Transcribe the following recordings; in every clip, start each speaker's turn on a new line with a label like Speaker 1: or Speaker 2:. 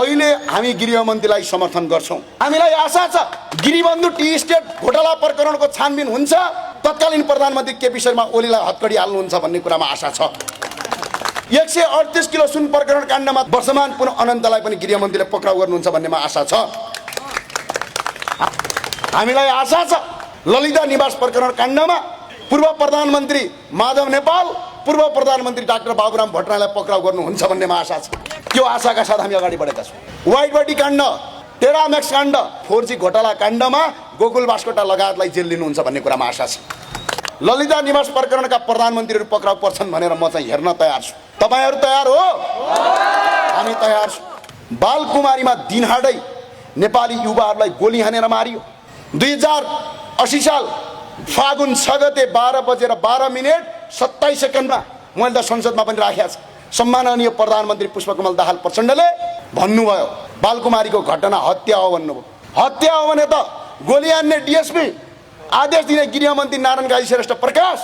Speaker 1: अहिले हामी गृहमन्त्रीलाई समर्थन गर्छौं। हामीलाई आशा छ गिरिबन्धु टी स्टेट घोटाला प्रकरणको छानबिन हुन्छ, तत्कालीन प्रधानमन्त्री केपी शर्मा ओलीलाई हत्कडी हाल्नुहुन्छ भन्ने कुरामा आशा छ। 138 किलो सुन प्रकरण काण्डमा वर्षमान पुनः अनन्तलाई पनि गृहमन्त्रीले पक्राउ गर्नुहुन्छ भन्नेमा आशा छ। हामीलाई आशा छ ललिता निवास प्रकरण काण्डमा पूर्व प्रधानमन्त्री माधव नेपाल, पूर्व प्रधानमन्त्री डाक्टर बाबुराम भट्टराईलाई पक्राउ गर्नुहुन्छ भन्नेमा आशा छ। त्यो आशाका साथ हामी अगाडि बढेका छौँ। व्हाइट बडी काण्ड, टेरामेक्स काण्ड, 4G घोटाला काण्डमा गोकुल बास्कोटा लगायतलाई जेल लिनुहुन्छ भन्ने कुरामा आशा छ। ललिता निवास प्रकरणका प्रधानमन्त्रीहरू पक्राउ पर्छन् भनेर म चाहिँ हेर्न तयार छु। तपाईहरु तयार हो? हामी तयार छौँ। बालकुमारीमा दिनहाडै नेपाली युवाहरूलाई गोली हानेर मारियो। 2080 साल फागुन 6 गते 12:12:27 मैले त संसदमा पनि राखेको छु। सम्माननीय प्रधानमन्त्री पुष्पकमल दाहाल प्रचण्डले भन्नुभयो बालकुमारीको घटना हत्या हो भन्नुभयो। हत्या हो भने त गोली हान्ने डिएसपी, आदेश दिने गृहमन्त्री नारायण काजी श्रेष्ठ प्रकाश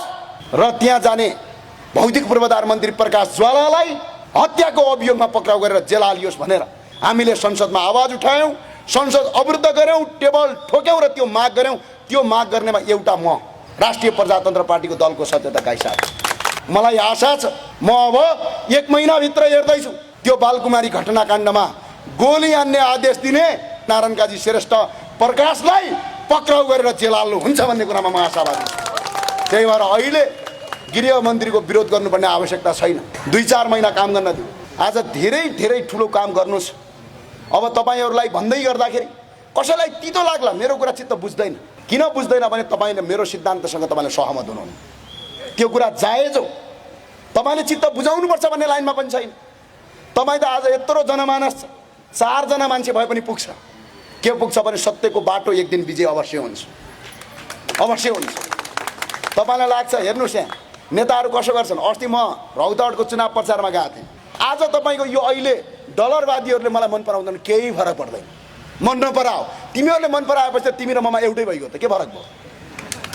Speaker 1: र त्यहाँ जाने भौतिक पूर्वाधार मन्त्री प्रकाश ज्वालालाई हत्याको अभियोगमा पक्राउ गरेर जेल हालियोस् भनेर हामीले संसदमा आवाज उठायौं, संसद अवरुद्ध गर्यौं, टेबल ठोक्यौं र त्यो माग गर्यौं। त्यो माग गर्नेमा एउटा म राष्ट्रिय प्रजातन्त्र पार्टीको दलको सत्यता गाइसाथ। मलाई आशा छ म अब 1 महिनाभित्र हेर्दैछु त्यो बालकुमारी घटनाकाण्डमा गोली हान्ने आदेश दिने नारायण काजी श्रेष्ठ प्रकाशलाई पक्राउ गरेर जेल हाल्नु हुन्छ भन्ने कुरामा म आशावादी छु। त्यही भएर अहिले गृहमन्त्रीको विरोध गर्नुपर्ने आवश्यकता छैन। 2-4 महिना काम गर्न दिनु। आज धेरै धेरै ठुलो काम गर्नुस्। अब तपाईहरुलाई भन्दै गर्दाखेरि कसैलाई तितो लाग्ला, मेरो कुरा चित्त बुझ्दैन। किन बुझ्दैन भने तपाईले मेरो सिद्धान्तसँग तपाईले सहमत हुनुहुन्न। त्यो कुरा जायज हो। तपाईले चित्त बुझाउनु पर्छ भन्ने लाइनमा पनि छैन। तपाई त आज यत्रो जनमानस छ, 4 जना मान्छे भए पनि पुग्छ। के पुग्छ भने सत्यको बाटो एक दिन विजय अवश्य हुन्छ, अवश्य हुन्छ। तपाईलाई लाग्छ हेर्नुस् यहाँ नेताहरू कसो गर्छन्। अस्ति म रौतहटको चुनाव प्रचारमा गएको थिएँ। आज तपाईको यो अहिले डलरवादीहरूले मलाई मन पराउँदैन, केही फरक पर्दैन। मन नपराओ, तिमीहरूले मन पराएपछि तिमी र ममा एउटै भइगयो त के फरक भयो?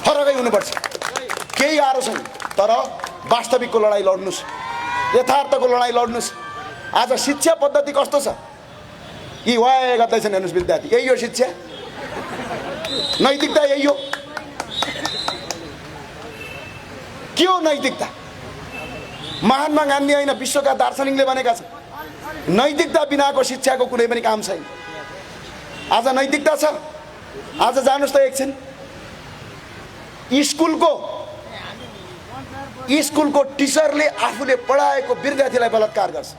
Speaker 1: फरकै हुनुपर्छ, केही गाह्रो छैन। तर वास्तविकको लडाइँ लड्नुस्, यथार्थको लडाइँ लड्नुस्। आज शिक्षा पद्धति कस्तो छ? यी वाए गर्दैछन् हेर्नुस् विद्यार्थी, यही हो शिक्षा, नैतिकता यही हो। के हो नैतिकता? महात्मा गान्धी होइन विश्वका दार्शनिकले भनेका छन् नैतिकता बिनाको शिक्षाको कुनै पनि काम छैन। आज नैतिकता छ। आज जानुस् त एकछिन स्कुलको टिचरले आफूले पढाएको विद्यार्थीलाई बलात्कार गर्छ।